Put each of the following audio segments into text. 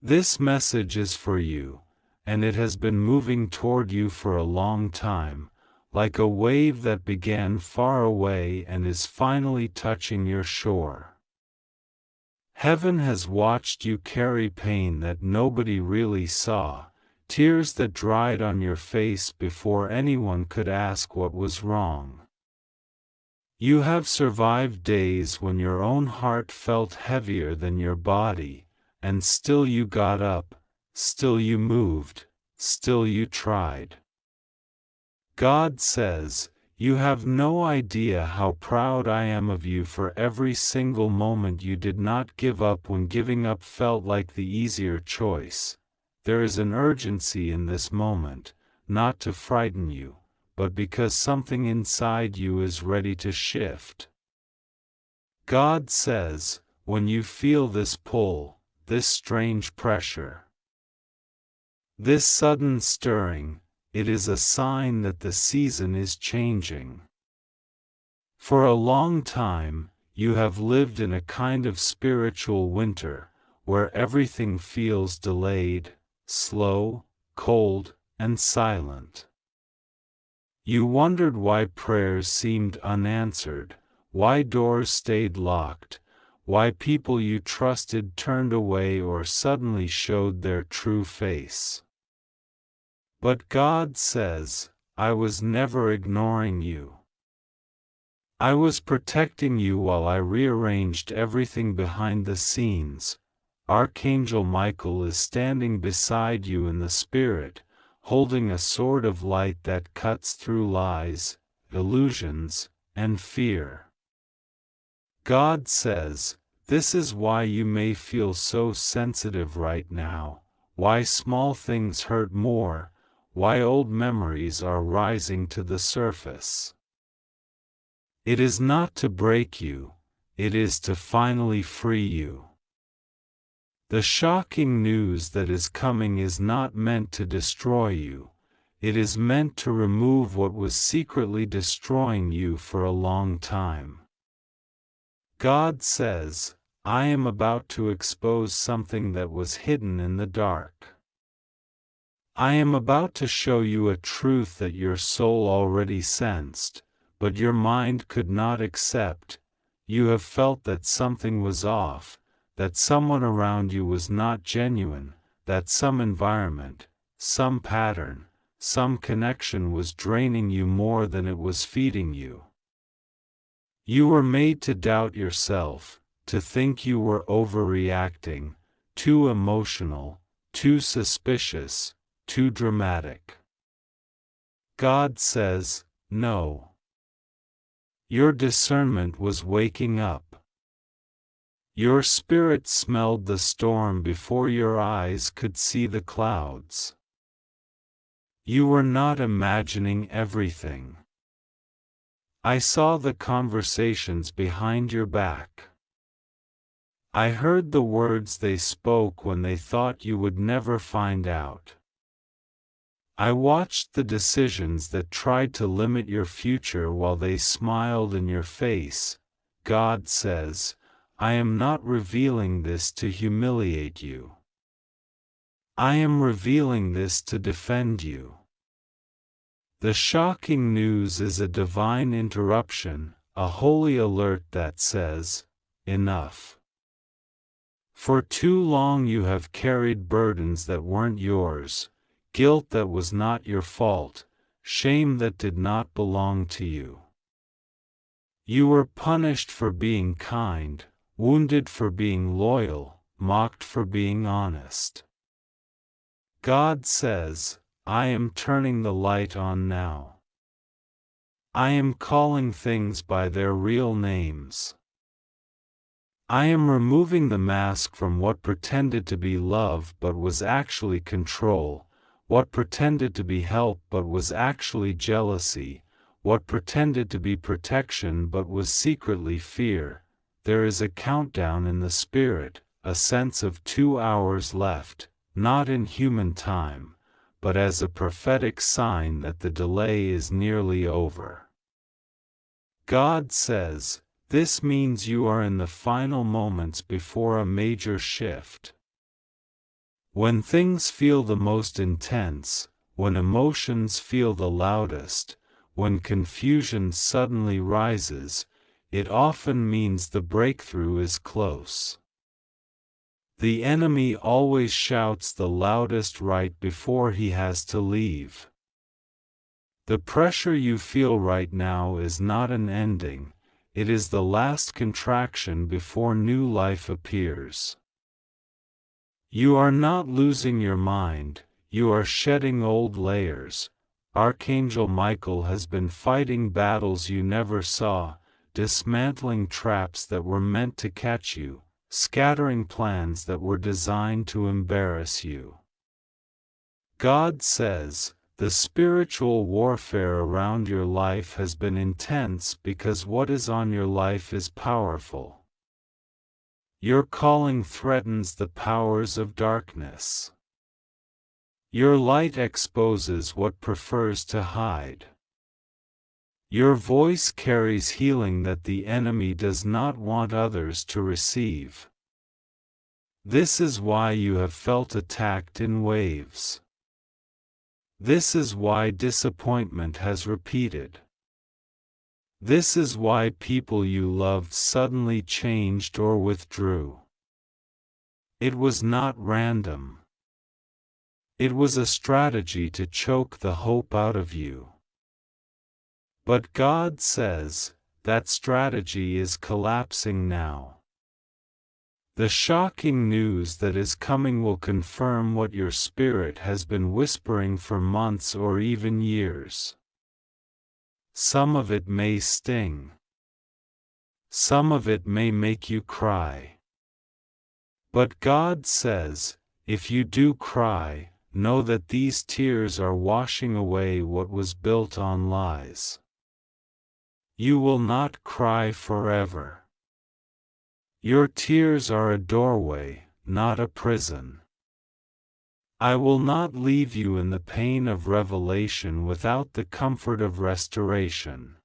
This message is for you, and it has been moving toward you for a long time, like a wave that began far away and is finally touching your shore. Heaven has watched you carry pain that nobody really saw, tears that dried on your face before anyone could ask what was wrong. You have survived days when your own heart felt heavier than your body, and still you got up, still you moved, still you tried. God says, "You have no idea how proud I am of you for every single moment you did not give up when giving up felt like the easier choice. There is an urgency in this moment, not to frighten you, but because something inside you is ready to shift." God says, when you feel this pull, this strange pressure, this sudden stirring, it is a sign that the season is changing. For a long time, you have lived in a kind of spiritual winter, where everything feels delayed, slow, cold, and silent. You wondered why prayers seemed unanswered, why doors stayed locked, why people you trusted turned away or suddenly showed their true face. But God says, "I was never ignoring you. I was protecting you while I rearranged everything behind the scenes." Archangel Michael is standing beside you in the spirit, holding a sword of light that cuts through lies, illusions, and fear. God says, "This is why you may feel so sensitive right now, why small things hurt more, why old memories are rising to the surface. It is not to break you, it is to finally free you." The shocking news that is coming is not meant to destroy you, it is meant to remove what was secretly destroying you for a long time. God says, "I am about to expose something that was hidden in the dark. I am about to show you a truth that your soul already sensed, but your mind could not accept. You have felt that something was off, that someone around you was not genuine, that some environment, some pattern, some connection was draining you more than it was feeding you. You were made to doubt yourself, to think you were overreacting, too emotional, too suspicious, too dramatic. God says, "No." Your discernment was waking up. Your spirit smelled the storm before your eyes could see the clouds. You were not imagining everything. I saw the conversations behind your back. I heard the words they spoke when they thought you would never find out. I watched the decisions that tried to limit your future while they smiled in your face. God says, "I am not revealing this to humiliate you. I am revealing this to defend you." The shocking news is a divine interruption, a holy alert that says, "Enough." For too long you have carried burdens that weren't yours, guilt that was not your fault, shame that did not belong to you. You were punished for being kind, wounded for being loyal, mocked for being honest. God says, "I am turning the light on now. I am calling things by their real names. I am removing the mask from what pretended to be love but was actually control, what pretended to be help but was actually jealousy, what pretended to be protection but was secretly fear." There is a countdown in the spirit, a sense of 2 hours left, not in human time, but as a prophetic sign that the delay is nearly over. God says, "This means you are in the final moments before a major shift." When things feel the most intense, when emotions feel the loudest, when confusion suddenly rises, it often means the breakthrough is close. The enemy always shouts the loudest right before he has to leave. The pressure you feel right now is not an ending, it is the last contraction before new life appears. You are not losing your mind, you are shedding old layers. Archangel Michael has been fighting battles you never saw, dismantling traps that were meant to catch you, scattering plans that were designed to embarrass you. God says, the spiritual warfare around your life has been intense because what is on your life is powerful. Your calling threatens the powers of darkness. Your light exposes what prefers to hide. Your voice carries healing that the enemy does not want others to receive. This is why you have felt attacked in waves. This is why disappointment has repeated. This is why people you loved suddenly changed or withdrew. It was not random. It was a strategy to choke the hope out of you. But God says, that strategy is collapsing now. The shocking news that is coming will confirm what your spirit has been whispering for months or even years. Some of it may sting. Some of it may make you cry. But God says, if you do cry, know that these tears are washing away what was built on lies. You will not cry forever. Your tears are a doorway, not a prison. I will not leave you in the pain of revelation without the comfort of restoration.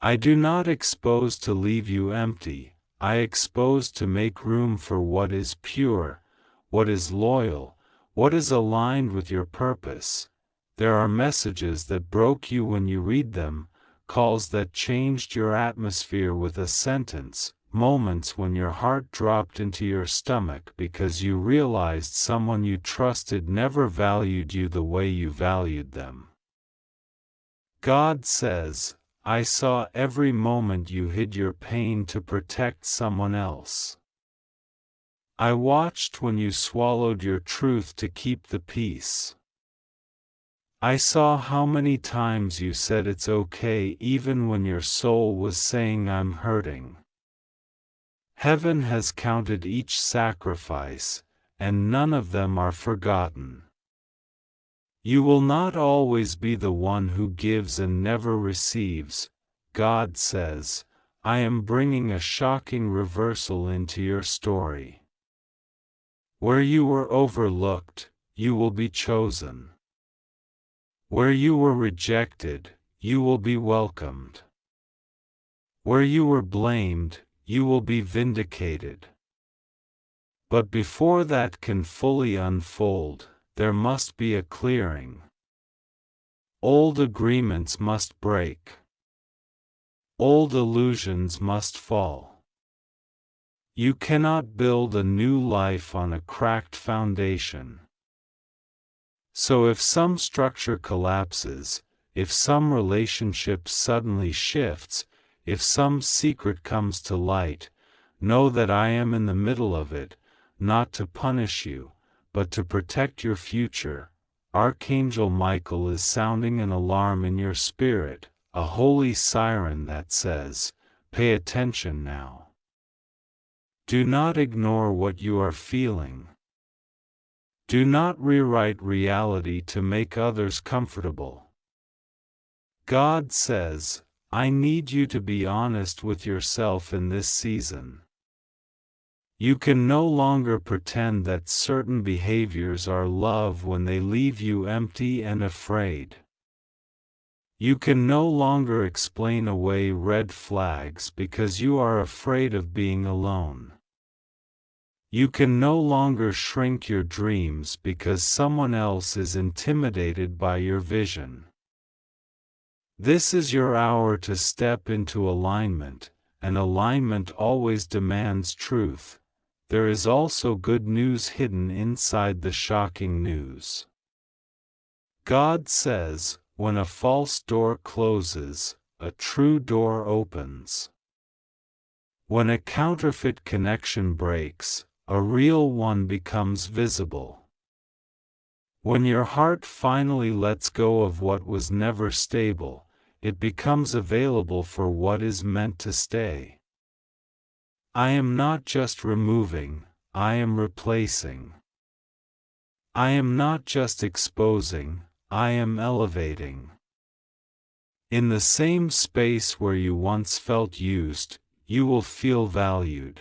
I do not expose to leave you empty, I expose to make room for what is pure, what is loyal, what is aligned with your purpose. There are messages that broke you when you read them, calls that changed your atmosphere with a sentence, moments when your heart dropped into your stomach because you realized someone you trusted never valued you the way you valued them. God says, I saw every moment you hid your pain to protect someone else. I watched when you swallowed your truth to keep the peace. I saw how many times you said it's okay even when your soul was saying I'm hurting. Heaven has counted each sacrifice, and none of them are forgotten. You will not always be the one who gives and never receives. God says, I am bringing a shocking reversal into your story. Where you were overlooked, you will be chosen. Where you were rejected, you will be welcomed. Where you were blamed, you will be vindicated. But before that can fully unfold, there must be a clearing. Old agreements must break. Old illusions must fall. You cannot build a new life on a cracked foundation. So if some structure collapses, if some relationship suddenly shifts, if some secret comes to light, know that I am in the middle of it, not to punish you, but to protect your future. Archangel Michael is sounding an alarm in your spirit, a holy siren that says, pay attention now. Do not ignore what you are feeling. Do not rewrite reality to make others comfortable. God says, I need you to be honest with yourself in this season. You can no longer pretend that certain behaviors are love when they leave you empty and afraid. You can no longer explain away red flags because you are afraid of being alone. You can no longer shrink your dreams because someone else is intimidated by your vision. This is your hour to step into alignment, and alignment always demands truth. There is also good news hidden inside the shocking news. God says, when a false door closes, a true door opens. When a counterfeit connection breaks, a real one becomes visible. When your heart finally lets go of what was never stable, it becomes available for what is meant to stay. I am not just removing, I am replacing. I am not just exposing, I am elevating. In the same space where you once felt used, you will feel valued.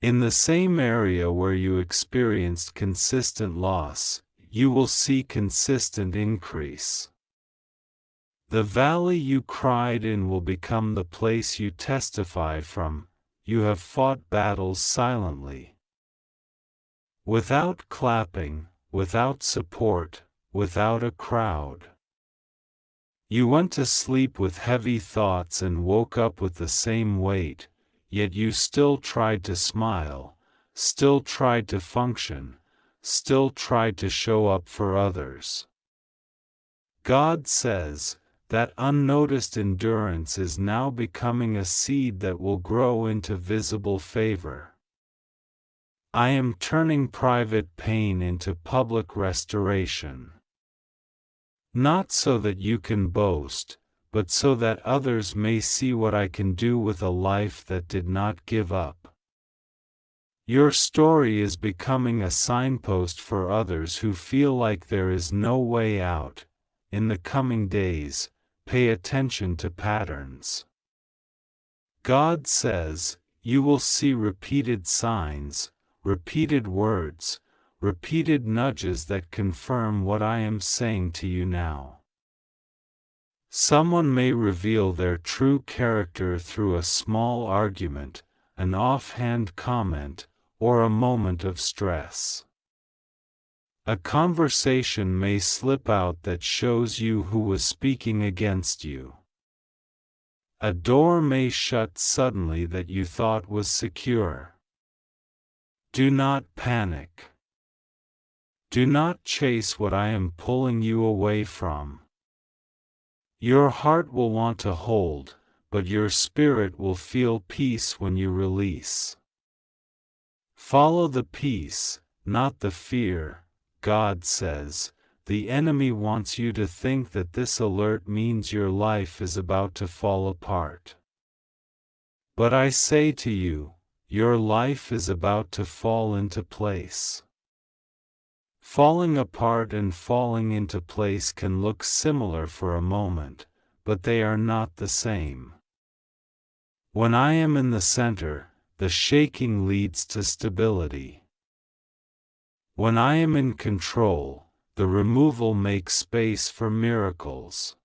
In the same area where you experienced consistent loss, you will see consistent increase. The valley you cried in will become the place you testify from. You have fought battles silently. Without clapping, without support, without a crowd. You went to sleep with heavy thoughts and woke up with the same weight. Yet you still tried to smile, still tried to function, still tried to show up for others. God says, that unnoticed endurance is now becoming a seed that will grow into visible favor. I am turning private pain into public restoration. Not so that you can boast, but so that others may see what I can do with a life that did not give up. Your story is becoming a signpost for others who feel like there is no way out. In the coming days, pay attention to patterns. God says, you will see repeated signs, repeated words, repeated nudges that confirm what I am saying to you now. Someone may reveal their true character through a small argument, an offhand comment, or a moment of stress. A conversation may slip out that shows you who was speaking against you. A door may shut suddenly that you thought was secure. Do not panic. Do not chase what I am pulling you away from. Your heart will want to hold, but your spirit will feel peace when you release. Follow the peace, not the fear. God says, the enemy wants you to think that this alert means your life is about to fall apart. But I say to you, your life is about to fall into place. Falling apart and falling into place can look similar for a moment, but they are not the same. When I am in the center, the shaking leads to stability. When I am in control, the removal makes space for miracles.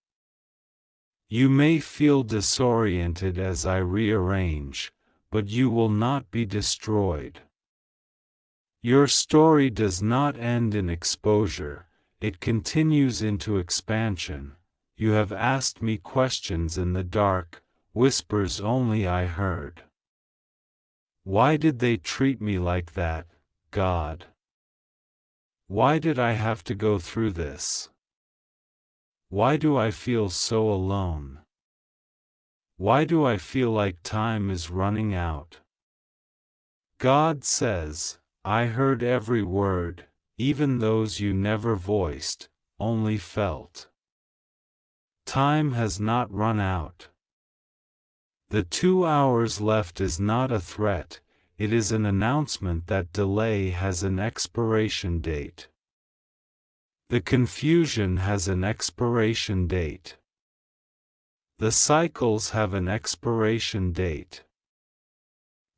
You may feel disoriented as I rearrange, but you will not be destroyed. Your story does not end in exposure, it continues into expansion. You have asked me questions in the dark, whispers only I heard. Why did they treat me like that, God? Why did I have to go through this? Why do I feel so alone? Why do I feel like time is running out? God says, I heard every word, even those you never voiced, only felt. Time has not run out. The 2 hours left is not a threat, it is an announcement that delay has an expiration date. The confusion has an expiration date. The cycles have an expiration date.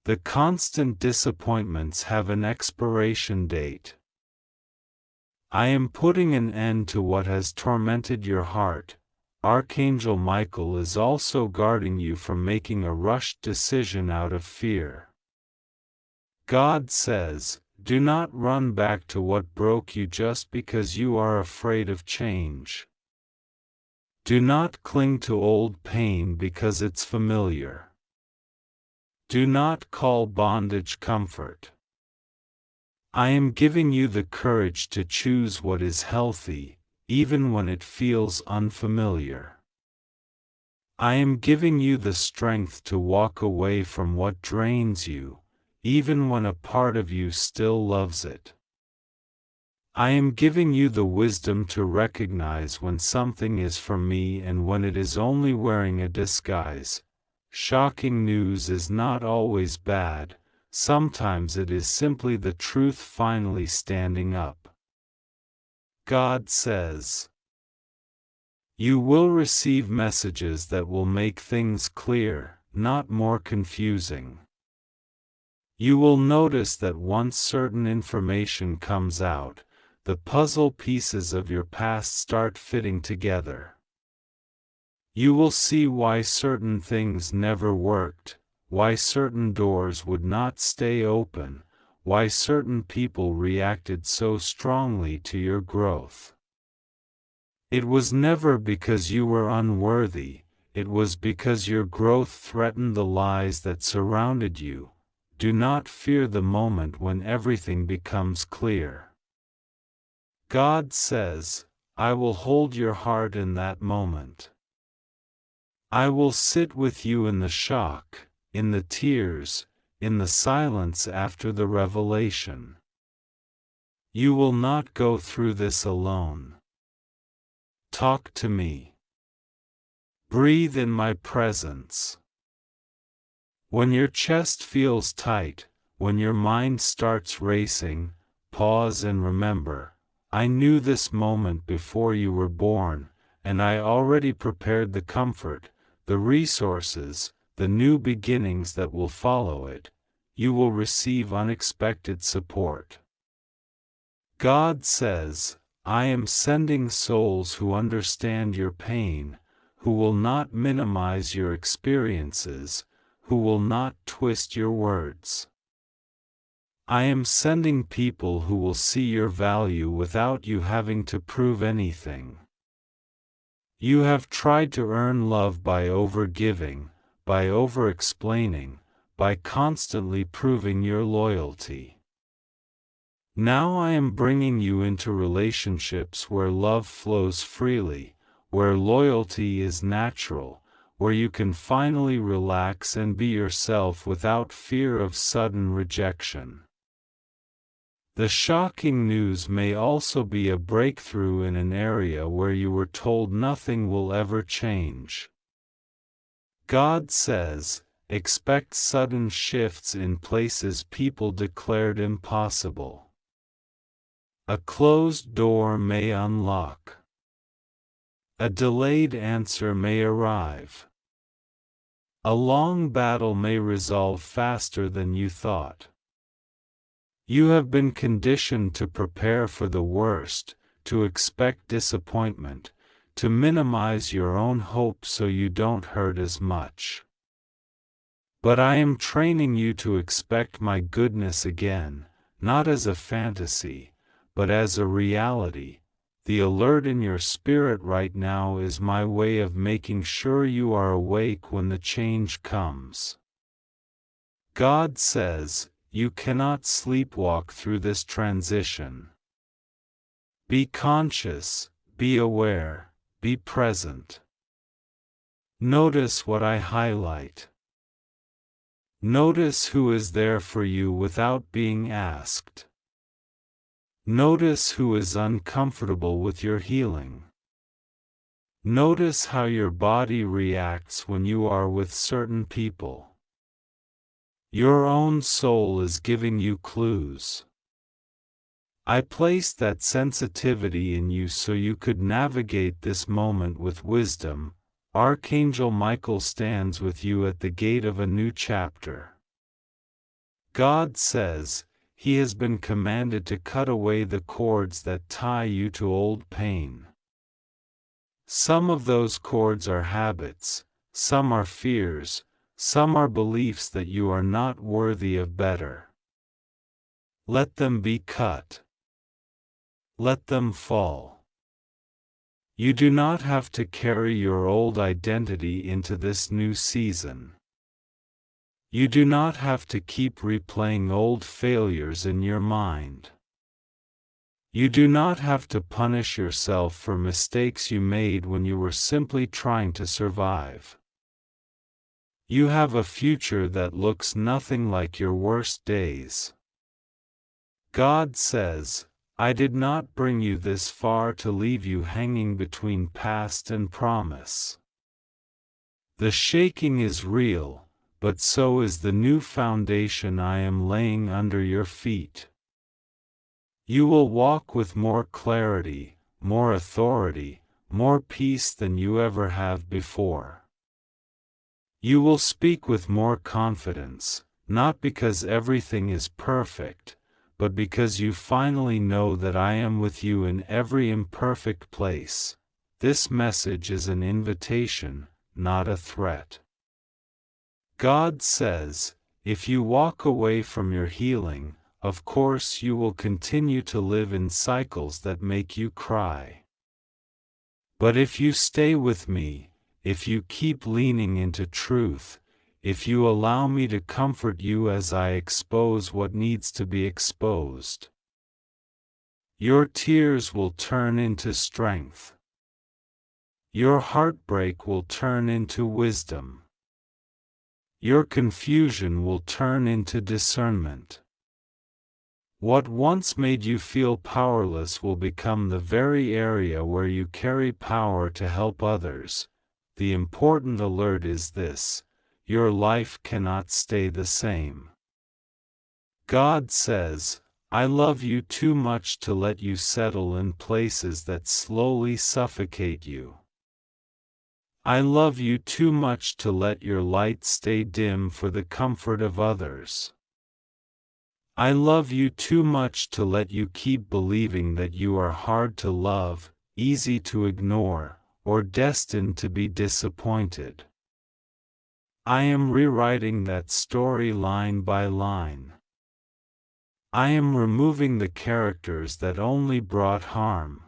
The constant disappointments have an expiration date. I am putting an end to what has tormented your heart. Archangel Michael is also guarding you from making a rushed decision out of fear. God says, do not run back to what broke you just because you are afraid of change. Do not cling to old pain because it's familiar. Do not call bondage comfort. I am giving you the courage to choose what is healthy, even when it feels unfamiliar. I am giving you the strength to walk away from what drains you, even when a part of you still loves it. I am giving you the wisdom to recognize when something is for me and when it is only wearing a disguise. Shocking news is not always bad, sometimes it is simply the truth finally standing up. God says, you will receive messages that will make things clear, not more confusing. You will notice that once certain information comes out, the puzzle pieces of your past start fitting together. You will see why certain things never worked, why certain doors would not stay open, why certain people reacted so strongly to your growth. It was never because you were unworthy, it was because your growth threatened the lies that surrounded you. Do not fear the moment when everything becomes clear. God says, I will hold your heart in that moment. I will sit with you in the shock, in the tears, in the silence after the revelation. You will not go through this alone. Talk to me. Breathe in my presence. When your chest feels tight, when your mind starts racing, pause and remember, I knew this moment before you were born, and I already prepared the comfort, the resources, the new beginnings that will follow it. You will receive unexpected support. God says, I am sending souls who understand your pain, who will not minimize your experiences, who will not twist your words. I am sending people who will see your value without you having to prove anything. You have tried to earn love by over-giving, by over-explaining, by constantly proving your loyalty. Now I am bringing you into relationships where love flows freely, where loyalty is natural, where you can finally relax and be yourself without fear of sudden rejection. The shocking news may also be a breakthrough in an area where you were told nothing will ever change. God says, expect sudden shifts in places people declared impossible. A closed door may unlock. A delayed answer may arrive. A long battle may resolve faster than you thought. You have been conditioned to prepare for the worst, to expect disappointment, to minimize your own hope so you don't hurt as much. But I am training you to expect my goodness again, not as a fantasy, but as a reality. The alert in your spirit right now is my way of making sure you are awake when the change comes. God says, you cannot sleepwalk through this transition. Be conscious, be aware, be present. Notice what I highlight. Notice who is there for you without being asked. Notice who is uncomfortable with your healing. Notice how your body reacts when you are with certain people. Your own soul is giving you clues. I placed that sensitivity in you so you could navigate this moment with wisdom. Archangel Michael stands with you at the gate of a new chapter. God says, He has been commanded to cut away the cords that tie you to old pain. Some of those cords are habits, some are fears, some are beliefs that you are not worthy of better. Let them be cut. Let them fall. You do not have to carry your old identity into this new season. You do not have to keep replaying old failures in your mind. You do not have to punish yourself for mistakes you made when you were simply trying to survive. You have a future that looks nothing like your worst days. God says, I did not bring you this far to leave you hanging between past and promise. The shaking is real, but so is the new foundation I am laying under your feet. You will walk with more clarity, more authority, more peace than you ever have before. You will speak with more confidence, not because everything is perfect, but because you finally know that I am with you in every imperfect place. This message is an invitation, not a threat. God says, if you walk away from your healing, of course you will continue to live in cycles that make you cry. But if you stay with me, if you keep leaning into truth, if you allow me to comfort you as I expose what needs to be exposed, your tears will turn into strength. Your heartbreak will turn into wisdom. Your confusion will turn into discernment. What once made you feel powerless will become the very area where you carry power to help others. The important alert is this: your life cannot stay the same. God says, I love you too much to let you settle in places that slowly suffocate you. I love you too much to let your light stay dim for the comfort of others. I love you too much to let you keep believing that you are hard to love, easy to ignore, or destined to be disappointed. I am rewriting that story line by line. I am removing the characters that only brought harm.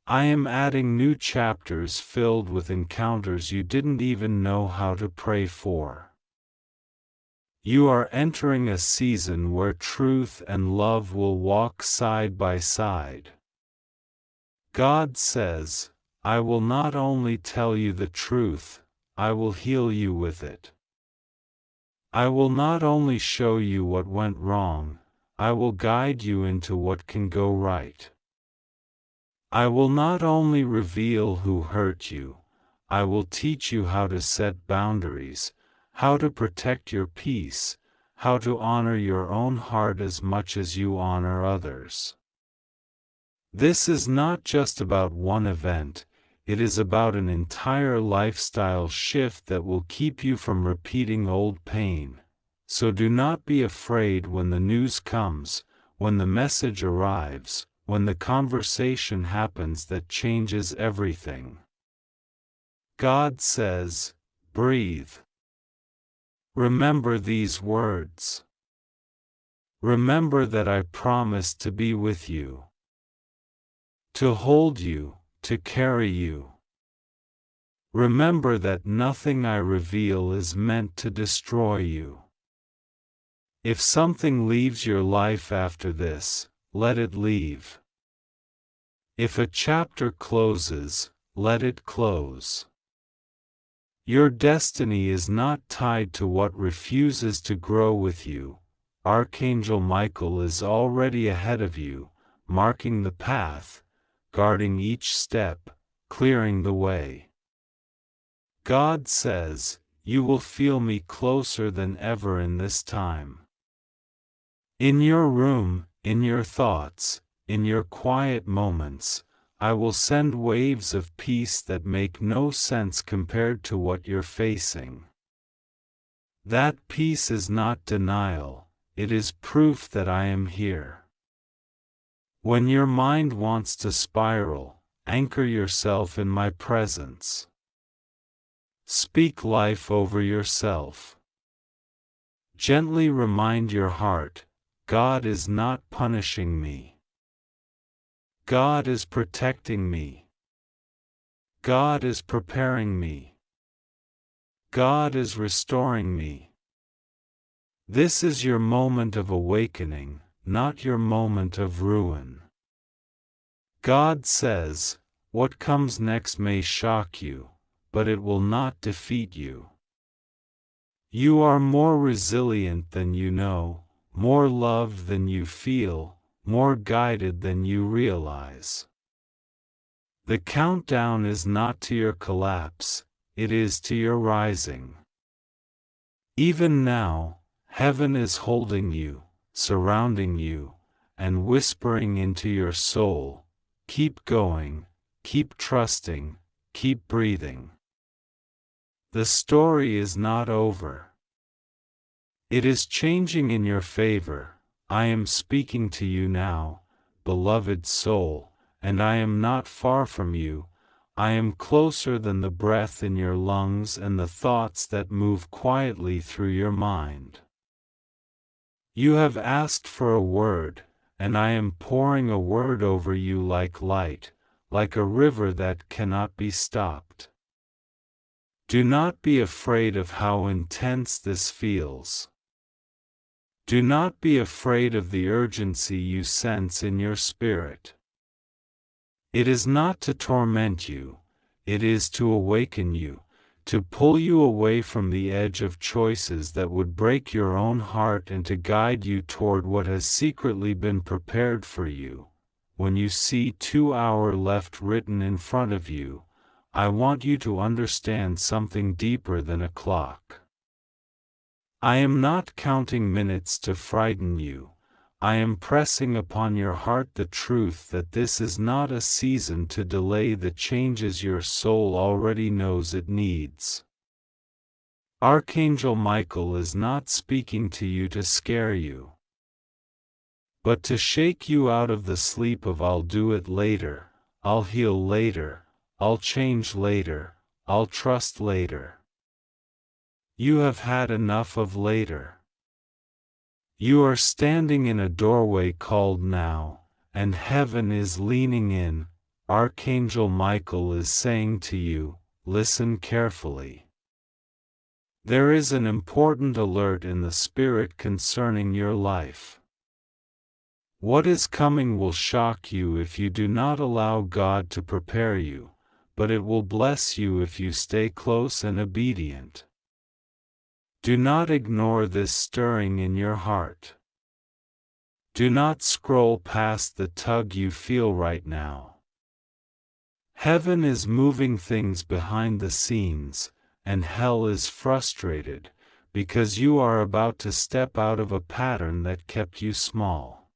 I am adding new chapters filled with encounters you didn't even know how to pray for. You are entering a season where truth and love will walk side by side. God says, I will not only tell you the truth, I will heal you with it. I will not only show you what went wrong, I will guide you into what can go right. I will not only reveal who hurt you, I will teach you how to set boundaries, how to protect your peace, how to honor your own heart as much as you honor others. This is not just about one event, it is about an entire lifestyle shift that will keep you from repeating old pain. So do not be afraid when the news comes, when the message arrives, when the conversation happens that changes everything. God says, breathe. Remember these words. Remember that I promised to be with you, to hold you, to carry you. Remember that nothing I reveal is meant to destroy you. If something leaves your life after this, let it leave. If a chapter closes, let it close. Your destiny is not tied to what refuses to grow with you. Archangel Michael is already ahead of you, marking the path, guarding each step, clearing the way. God says, you will feel me closer than ever in this time. In your room, in your thoughts, in your quiet moments, I will send waves of peace that make no sense compared to what you're facing. That peace is not denial, it is proof that I am here. When your mind wants to spiral, anchor yourself in my presence. Speak life over yourself. Gently remind your heart, God is not punishing me. God is protecting me. God is preparing me. God is restoring me. This is your moment of awakening, not your moment of ruin. God says, what comes next may shock you, but it will not defeat you. You are more resilient than you know, more loved than you feel, more guided than you realize. The countdown is not to your collapse, it is to your rising. Even now, heaven is holding you, surrounding you, and whispering into your soul, keep going, keep trusting, keep breathing. The story is not over. It is changing in your favor. I am speaking to you now, beloved soul, and I am not far from you. I am closer than the breath in your lungs and the thoughts that move quietly through your mind. You have asked for a word, and I am pouring a word over you like light, like a river that cannot be stopped. Do not be afraid of how intense this feels. Do not be afraid of the urgency you sense in your spirit. It is not to torment you, it is to awaken you, to pull you away from the edge of choices that would break your own heart and to guide you toward what has secretly been prepared for you. When you see 2 hours left written in front of you, I want you to understand something deeper than a clock. I am not counting minutes to frighten you. I am pressing upon your heart the truth that this is not a season to delay the changes your soul already knows it needs. Archangel Michael is not speaking to you to scare you, but to shake you out of the sleep of I'll do it later, I'll heal later, I'll change later, I'll trust later. You have had enough of later. You are standing in a doorway called now, and heaven is leaning in. Archangel Michael is saying to you, listen carefully. There is an important alert in the spirit concerning your life. What is coming will shock you if you do not allow God to prepare you, but it will bless you if you stay close and obedient. Do not ignore this stirring in your heart. Do not scroll past the tug you feel right now. Heaven is moving things behind the scenes, and hell is frustrated, because you are about to step out of a pattern that kept you small.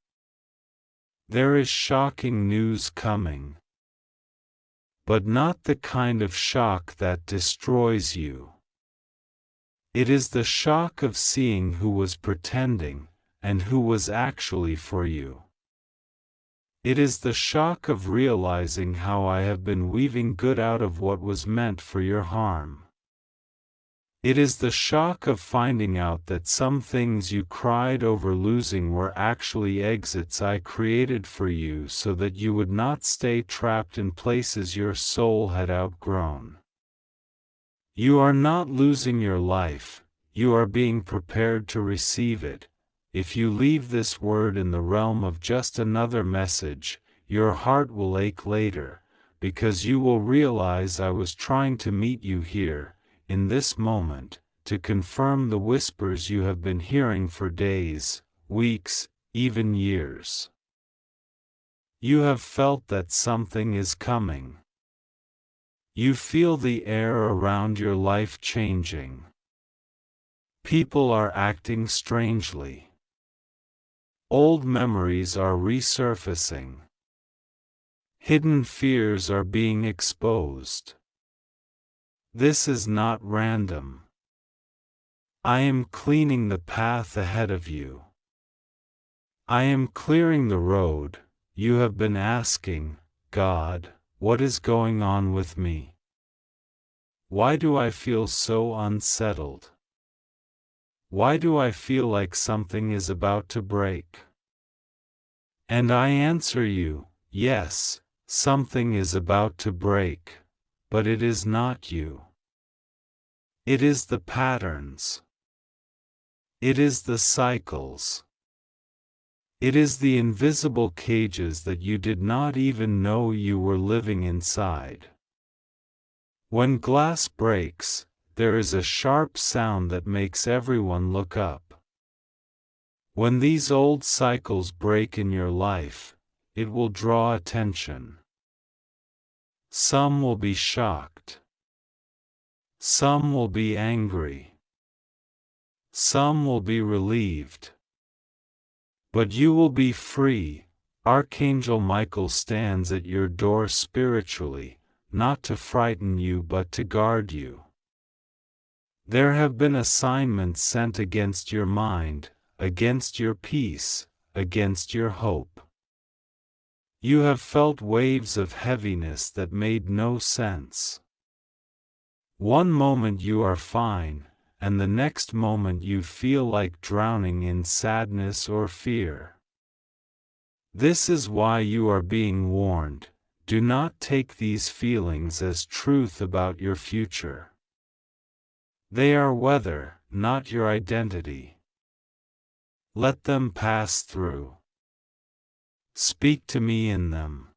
There is shocking news coming, but not the kind of shock that destroys you. It is the shock of seeing who was pretending, and who was actually for you. It is the shock of realizing how I have been weaving good out of what was meant for your harm. It is the shock of finding out that some things you cried over losing were actually exits I created for you so that you would not stay trapped in places your soul had outgrown. You are not losing your life, you are being prepared to receive it. If you leave this word in the realm of just another message, your heart will ache later, because you will realize I was trying to meet you here, in this moment, to confirm the whispers you have been hearing for days, weeks, even years. You have felt that something is coming. You feel the air around your life changing. People are acting strangely. Old memories are resurfacing. Hidden fears are being exposed. This is not random. I am cleaning the path ahead of you. I am clearing the road. You have been asking, God, what is going on with me? Why do I feel so unsettled? why do I feel like something is about to break? And I answer you, yes, something is about to break, but it is not you. It is the patterns. It is the cycles. It is the invisible cages that you did not even know you were living inside. When glass breaks, there is a sharp sound that makes everyone look up. When these old cycles break in your life, it will draw attention. Some will be shocked. Some will be angry. Some will be relieved. But you will be free. Archangel Michael stands at your door spiritually, not to frighten you but to guard you. There have been assignments sent against your mind, against your peace, against your hope. You have felt waves of heaviness that made no sense. One moment you are fine, and the next moment you feel like drowning in sadness or fear. This is why you are being warned. Do not take these feelings as truth about your future. They are weather, not your identity. Let them pass through. Speak to me in them.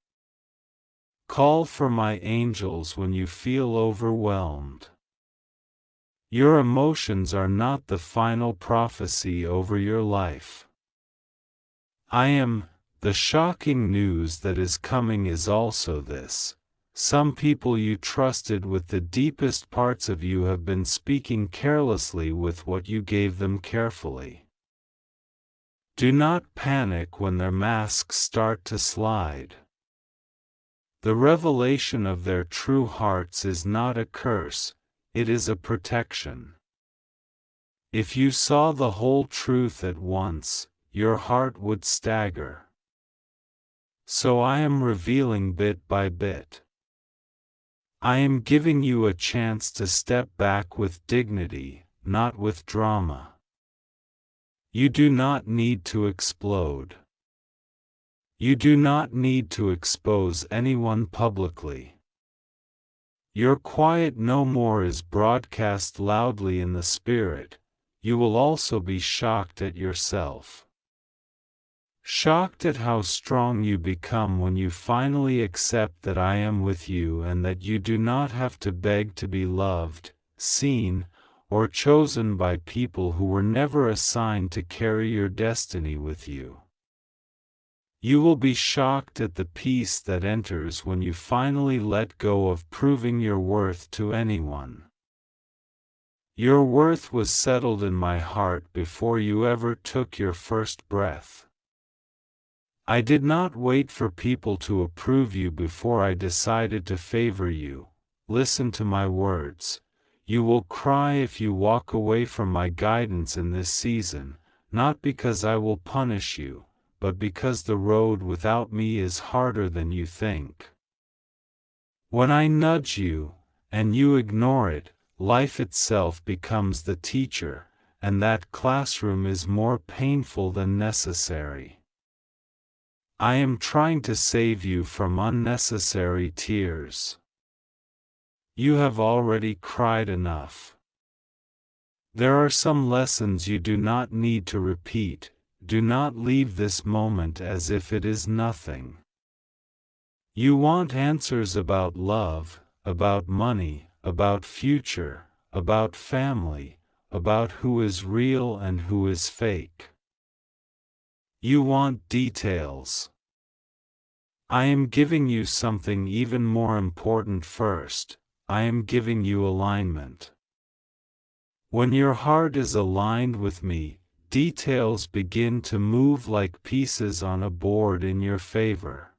Call for my angels when you feel overwhelmed. Your emotions are not the final prophecy over your life. The shocking news that is coming is also this. Some people you trusted with the deepest parts of you have been speaking carelessly with what you gave them carefully. Do not panic when their masks start to slide. The revelation of their true hearts is not a curse, it is a protection. If you saw the whole truth at once, your heart would stagger. So I am revealing bit by bit. I am giving you a chance to step back with dignity, not with drama. You do not need to explode. You do not need to expose anyone publicly. Your quiet no more is broadcast loudly in the spirit. You will also be shocked at yourself. Shocked at how strong you become when you finally accept that I am with you and that you do not have to beg to be loved, seen, or chosen by people who were never assigned to carry your destiny with you. You will be shocked at the peace that enters when you finally let go of proving your worth to anyone. Your worth was settled in my heart before you ever took your first breath. I did not wait for people to approve you before I decided to favor you. Listen to my words. You will cry if you walk away from my guidance in this season, not because I will punish you, but because the road without me is harder than you think. When I nudge you, and you ignore it, life itself becomes the teacher, and that classroom is more painful than necessary. I am trying to save you from unnecessary tears. You have already cried enough. There are some lessons you do not need to repeat. Do not leave this moment as if it is nothing. You want answers about love, about money, about future, about family, about who is real and who is fake. You want details. I am giving you something even more important first. I am giving you alignment. When your heart is aligned with me, details begin to move like pieces on a board in your favor.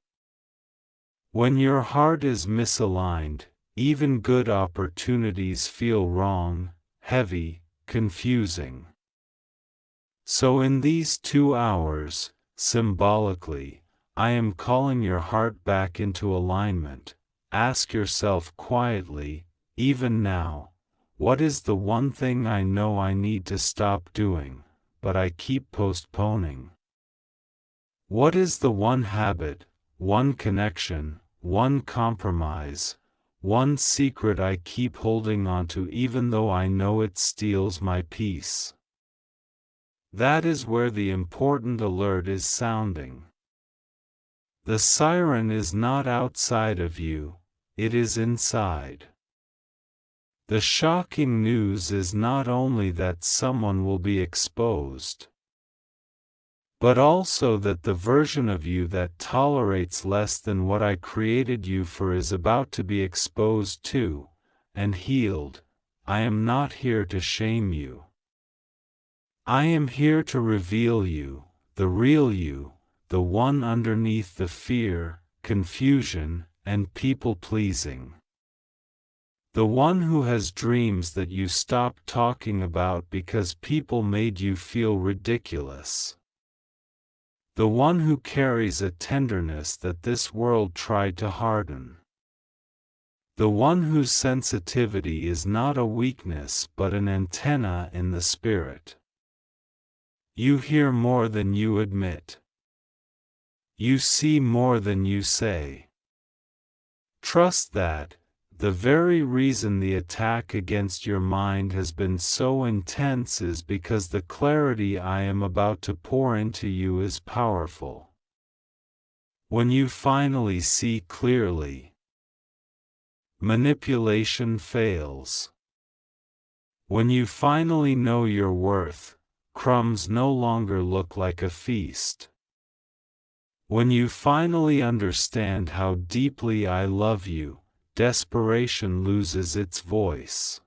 When your heart is misaligned, even good opportunities feel wrong, heavy, confusing. So in these 2 hours, symbolically, I am calling your heart back into alignment. Ask yourself quietly, even now, What is the one thing I know I need to stop doing, but I keep postponing? What is the one habit, one connection, one compromise, one secret I keep holding onto even though I know it steals my peace? That is where the important alert is sounding. The siren is not outside of you, it is inside. The shocking news is not only that someone will be exposed, but also that the version of you that tolerates less than what I created you for is about to be exposed too, and healed. I am not here to shame you. I am here to reveal you, the real you, the one underneath the fear, confusion, and people-pleasing. The one who has dreams that you stopped talking about because people made you feel ridiculous. The one who carries a tenderness that this world tried to harden. The one whose sensitivity is not a weakness but an antenna in the spirit. You hear more than you admit. You see more than you say. Trust that. The very reason the attack against your mind has been so intense is because the clarity I am about to pour into you is powerful. When you finally see clearly, manipulation fails. When you finally know your worth, crumbs no longer look like a feast. When you finally understand how deeply I love you, desperation loses its voice.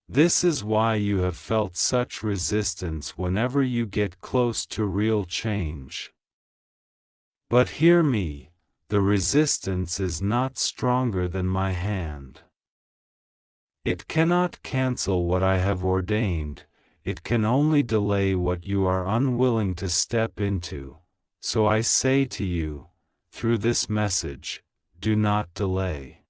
This is why you have felt such resistance whenever you get close to real change. But hear me, the resistance is not stronger than my hand. It cannot cancel what I have ordained, it can only delay what you are unwilling to step into. So I say to you, through this message, do not delay.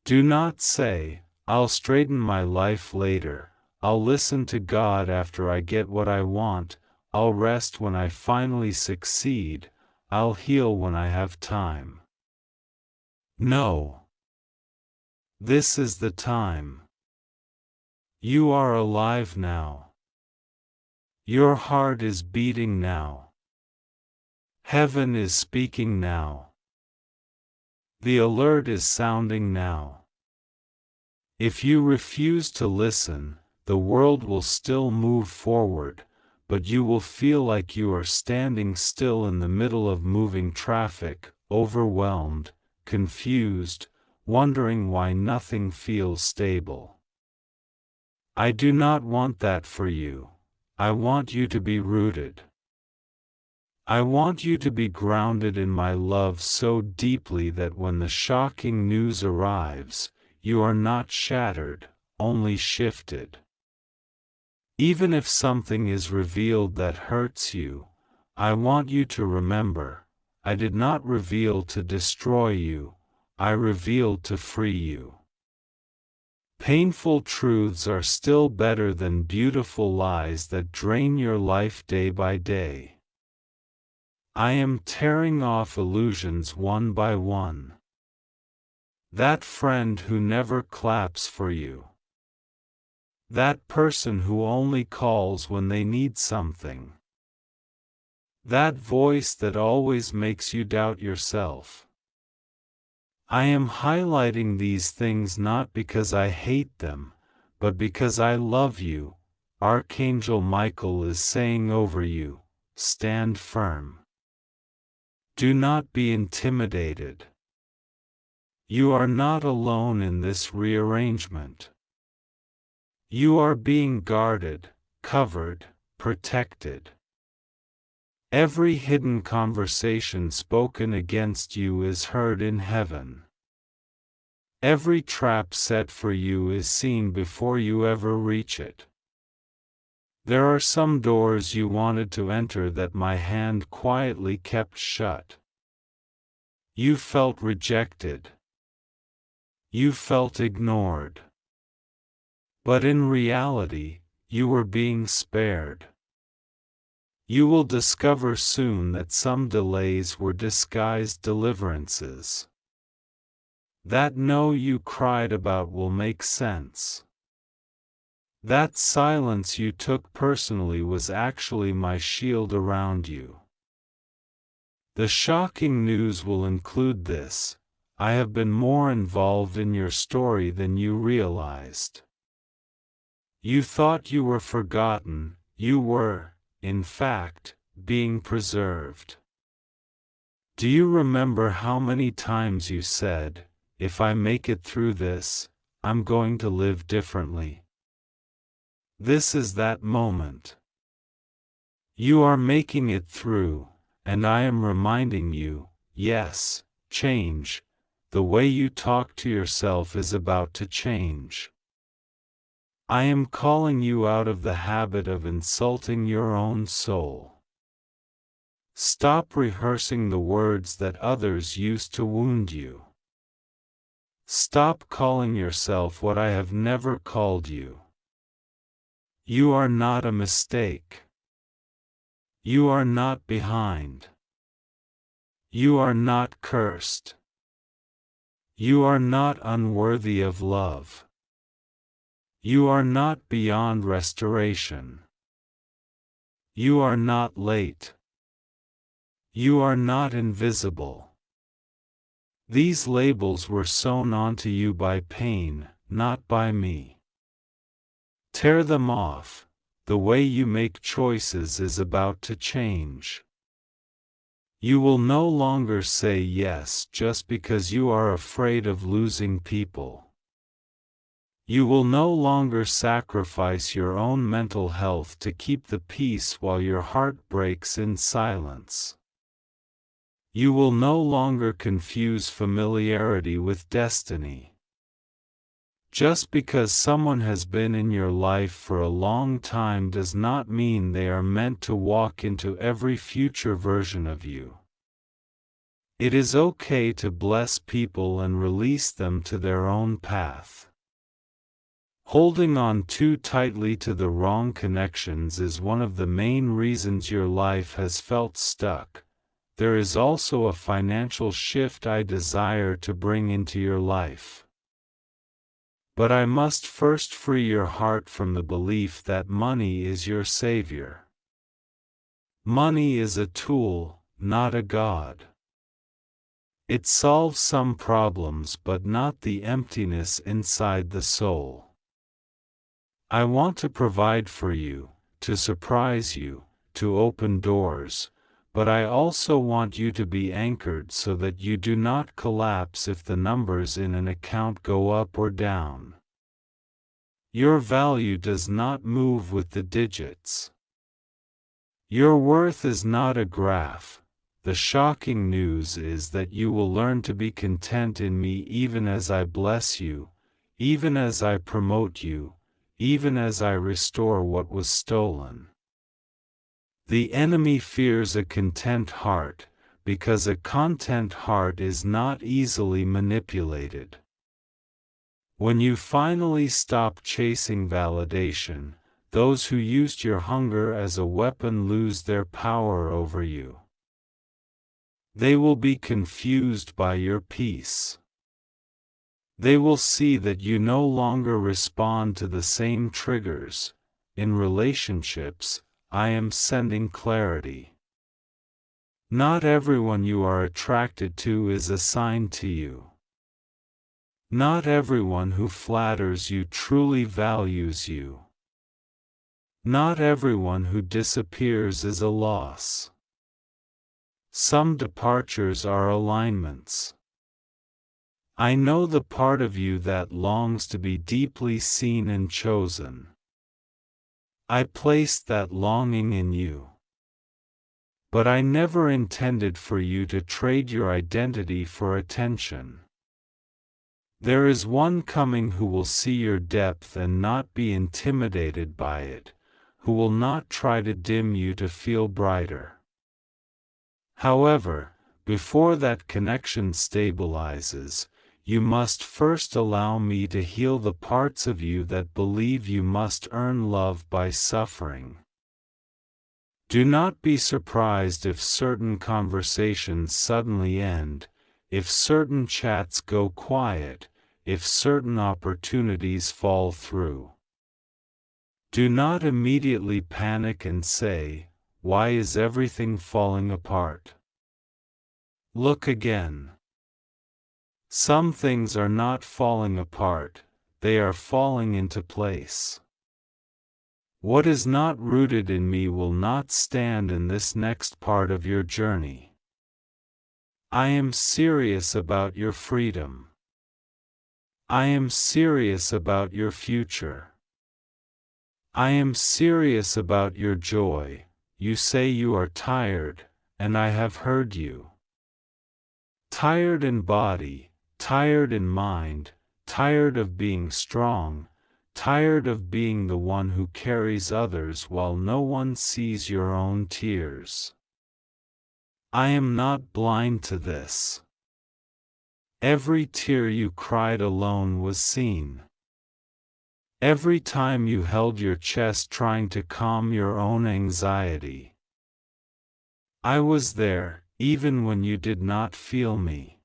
Do not say, I'll straighten my life later, I'll listen to God after I get what I want, I'll rest when I finally succeed, I'll heal when I have time. No. This is the time. You are alive now. Your heart is beating now. Heaven is speaking now. The alert is sounding now. If you refuse to listen, the world will still move forward, but you will feel like you are standing still in the middle of moving traffic, overwhelmed, confused, wondering why nothing feels stable. I do not want that for you. I want you to be rooted. I want you to be grounded in my love so deeply that when the shocking news arrives, you are not shattered, only shifted. Even if something is revealed that hurts you, I want you to remember, I did not reveal to destroy you, I revealed to free you. Painful truths are still better than beautiful lies that drain your life day by day. I am tearing off illusions one by one. That friend who never claps for you. That person who only calls when they need something. That voice that always makes you doubt yourself. I am highlighting these things not because I hate them, but because I love you. Archangel Michael is saying over you, stand firm. Do not be intimidated. You are not alone in this rearrangement. You are being guarded, covered, protected. Every hidden conversation spoken against you is heard in heaven. Every trap set for you is seen before you ever reach it. There are some doors you wanted to enter that my hand quietly kept shut. You felt rejected. You felt ignored. But in reality, you were being spared. You will discover soon that some delays were disguised deliverances. That no you cried about will make sense. That silence you took personally was actually my shield around you. The shocking news will include this: I have been more involved in your story than you realized. You thought you were forgotten, you were, in fact, being preserved. Do you remember how many times you said, "If I make it through this, I'm going to live differently"? This is that moment. You are making it through, and I am reminding you, yes, change, the way you talk to yourself is about to change. I am calling you out of the habit of insulting your own soul. Stop rehearsing the words that others used to wound you. Stop calling yourself what I have never called you. You are not a mistake. You are not behind. You are not cursed. You are not unworthy of love. You are not beyond restoration. You are not late. You are not invisible. These labels were sewn onto you by pain, not by me. Tear them off. The way you make choices is about to change. You will no longer say yes just because you are afraid of losing people. You will no longer sacrifice your own mental health to keep the peace while your heart breaks in silence. You will no longer confuse familiarity with destiny. Just because someone has been in your life for a long time does not mean they are meant to walk into every future version of you. It is okay to bless people and release them to their own path. Holding on too tightly to the wrong connections is one of the main reasons your life has felt stuck. There is also a financial shift I desire to bring into your life. But I must first free your heart from the belief that money is your savior. Money is a tool, not a god. It solves some problems but not the emptiness inside the soul. I want to provide for you, to surprise you, to open doors, but I also want you to be anchored so that you do not collapse if the numbers in an account go up or down. Your value does not move with the digits. Your worth is not a graph. The shocking news is that you will learn to be content in me even as I bless you, even as I promote you, even as I restore what was stolen. The enemy fears a content heart, because a content heart is not easily manipulated. When you finally stop chasing validation, those who used your hunger as a weapon lose their power over you. They will be confused by your peace. They will see that you no longer respond to the same triggers. In relationships, I am sending clarity. Not everyone you are attracted to is assigned to you. Not everyone who flatters you truly values you. Not everyone who disappears is a loss. Some departures are alignments. I know the part of you that longs to be deeply seen and chosen. I placed that longing in you. But I never intended for you to trade your identity for attention. There is one coming who will see your depth and not be intimidated by it, who will not try to dim you to feel brighter. However, before that connection stabilizes, you must first allow me to heal the parts of you that believe you must earn love by suffering. Do not be surprised if certain conversations suddenly end, if certain chats go quiet, if certain opportunities fall through. Do not immediately panic and say, "Why is everything falling apart?" Look again. Some things are not falling apart, they are falling into place. What is not rooted in me will not stand in this next part of your journey. I am serious about your freedom. I am serious about your future. I am serious about your joy. You say you are tired, and I have heard you. Tired in body, tired in mind, tired of being strong, tired of being the one who carries others while no one sees your own tears. I am not blind to this. Every tear you cried alone was seen. Every time you held your chest trying to calm your own anxiety. I was there, even when you did not feel me.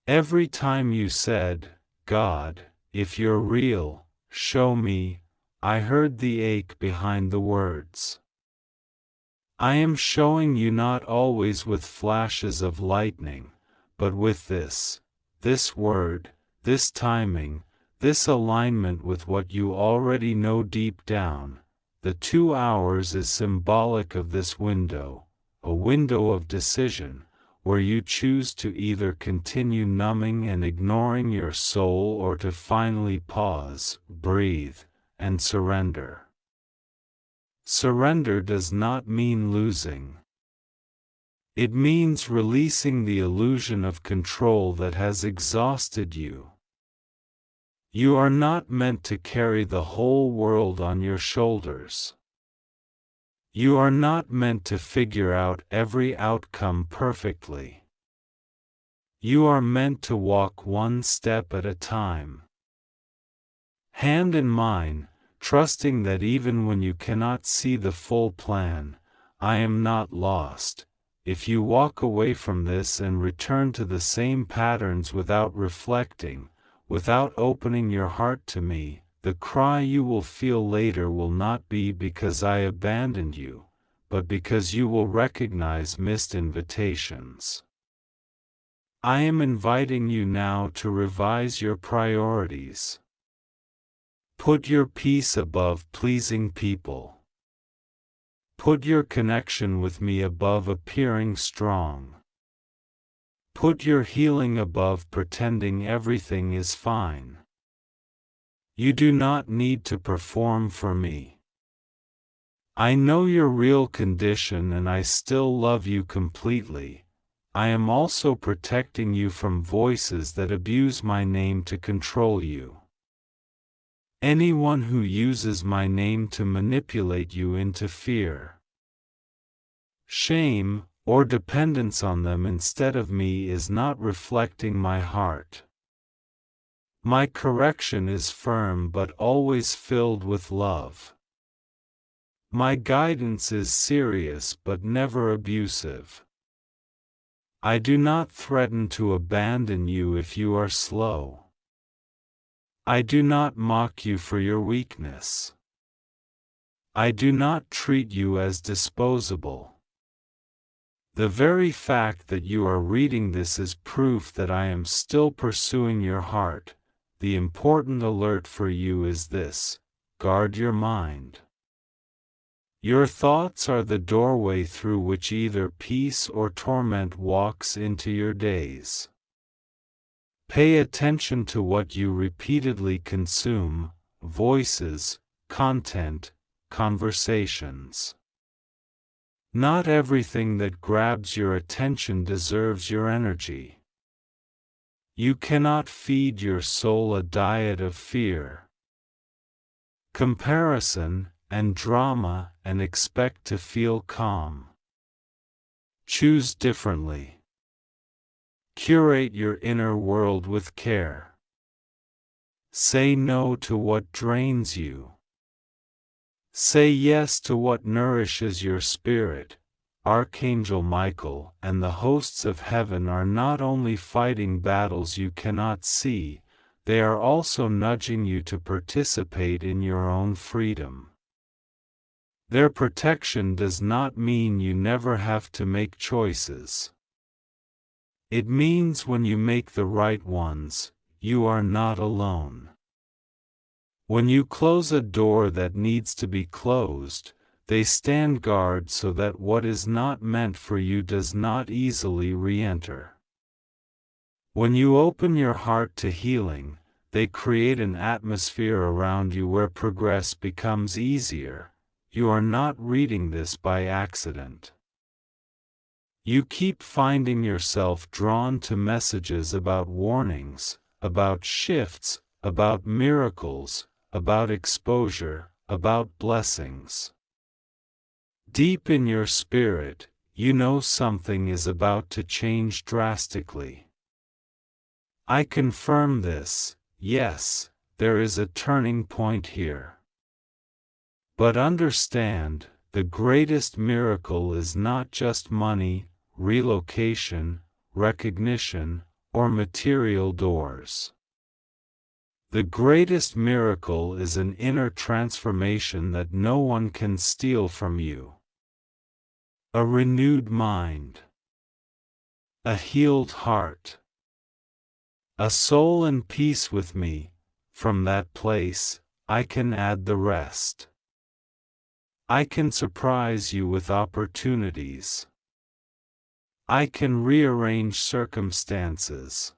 Every time you said, "God, if you're real, show me," I heard the ache behind the words. I am showing you not always with flashes of lightning, but with this word, this timing, this alignment with what you already know deep down. The 2 hours is symbolic of this window, a window of decision, where you choose to either continue numbing and ignoring your soul or to finally pause, breathe, and surrender. Surrender does not mean losing. It means releasing the illusion of control that has exhausted you. You are not meant to carry the whole world on your shoulders. You are not meant to figure out every outcome perfectly. You are meant to walk one step at a time. Hand in mine, trusting that even when you cannot see the full plan, I am not lost. If you walk away from this and return to the same patterns without reflecting, without opening your heart to me, the cry you will feel later will not be because I abandoned you, but because you will recognize missed invitations. I am inviting you now to revise your priorities. Put your peace above pleasing people. Put your connection with me above appearing strong. Put your healing above pretending everything is fine. You do not need to perform for me. I know your real condition and I still love you completely. I am also protecting you from voices that abuse my name to control you. Anyone who uses my name to manipulate you into fear, shame, or dependence on them instead of me is not reflecting my heart. My correction is firm but always filled with love. My guidance is serious but never abusive. I do not threaten to abandon you if you are slow. I do not mock you for your weakness. I do not treat you as disposable. The very fact that you are reading this is proof that I am still pursuing your heart. The important alert for you is this: guard your mind. Your thoughts are the doorway through which either peace or torment walks into your days. Pay attention to what you repeatedly consume: voices, content, conversations. Not everything that grabs your attention deserves your energy. You cannot feed your soul a diet of fear, comparison, and drama and expect to feel calm. Choose differently. Curate your inner world with care. Say no to what drains you. Say yes to what nourishes your spirit. Archangel Michael and the hosts of heaven are not only fighting battles you cannot see, they are also nudging you to participate in your own freedom. Their protection does not mean you never have to make choices. It means when you make the right ones, you are not alone. When you close a door that needs to be closed, they stand guard so that what is not meant for you does not easily re-enter. When you open your heart to healing, they create an atmosphere around you where progress becomes easier. You are not reading this by accident. You keep finding yourself drawn to messages about warnings, about shifts, about miracles, about exposure, about blessings. Deep in your spirit, you know something is about to change drastically. I confirm this, yes, there is a turning point here. But understand, the greatest miracle is not just money, relocation, recognition, or material doors. The greatest miracle is an inner transformation that no one can steal from you. A renewed mind. A healed heart. A soul in peace with me. From that place, I can add the rest. I can surprise you with opportunities. I can rearrange circumstances.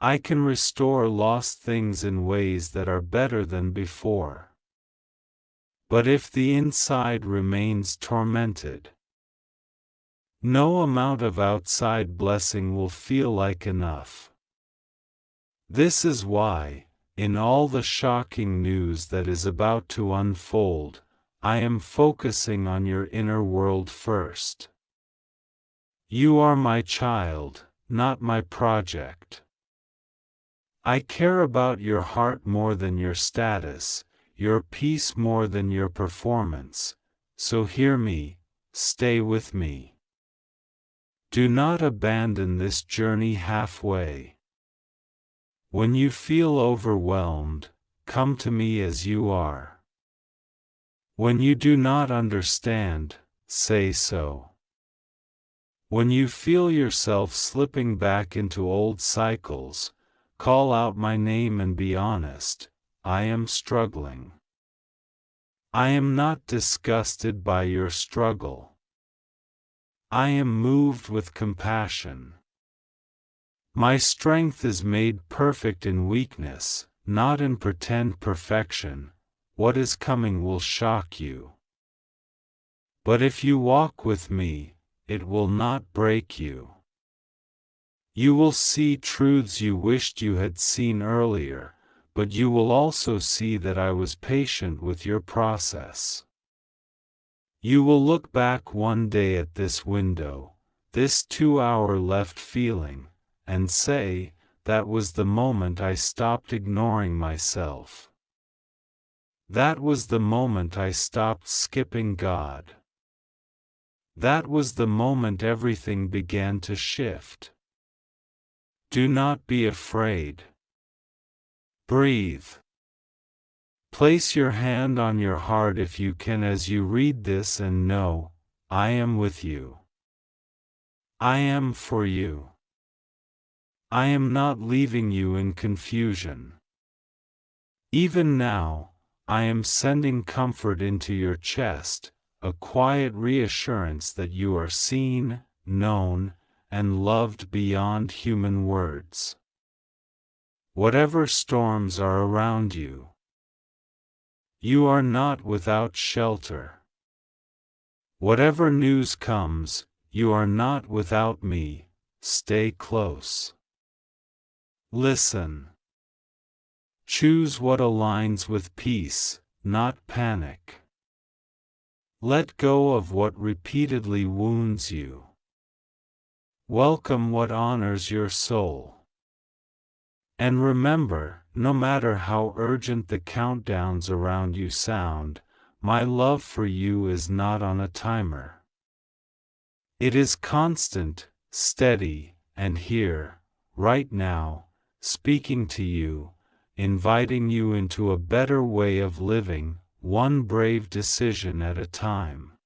I can restore lost things in ways that are better than before. But if the inside remains tormented, no amount of outside blessing will feel like enough. This is why, in all the shocking news that is about to unfold, I am focusing on your inner world first. You are my child, not my project. I care about your heart more than your status, your peace more than your performance, so hear me, stay with me. Do not abandon this journey halfway. When you feel overwhelmed, come to me as you are. When you do not understand, say so. When you feel yourself slipping back into old cycles, call out my name and be honest, I am struggling. I am not disgusted by your struggle. I am moved with compassion. My strength is made perfect in weakness, not in pretend perfection. What is coming will shock you. But if you walk with me, it will not break you. You will see truths you wished you had seen earlier, but you will also see that I was patient with your process. You will look back one day at this window, this 2-hour left feeling, and say, that was the moment I stopped ignoring myself. That was the moment I stopped skipping God. That was the moment everything began to shift. Do not be afraid. Breathe. Place your hand on your heart if you can as you read this and know, I am with you. I am for you. I am not leaving you in confusion. Even now, I am sending comfort into your chest, a quiet reassurance that you are seen, known, and loved beyond human words. Whatever storms are around you, you are not without shelter. Whatever news comes, you are not without me. Stay close. Listen. Choose what aligns with peace, not panic. Let go of what repeatedly wounds you. Welcome what honors your soul. And remember, no matter how urgent the countdowns around you sound, my love for you is not on a timer. It is constant, steady, and here, right now, speaking to you, inviting you into a better way of living, one brave decision at a time.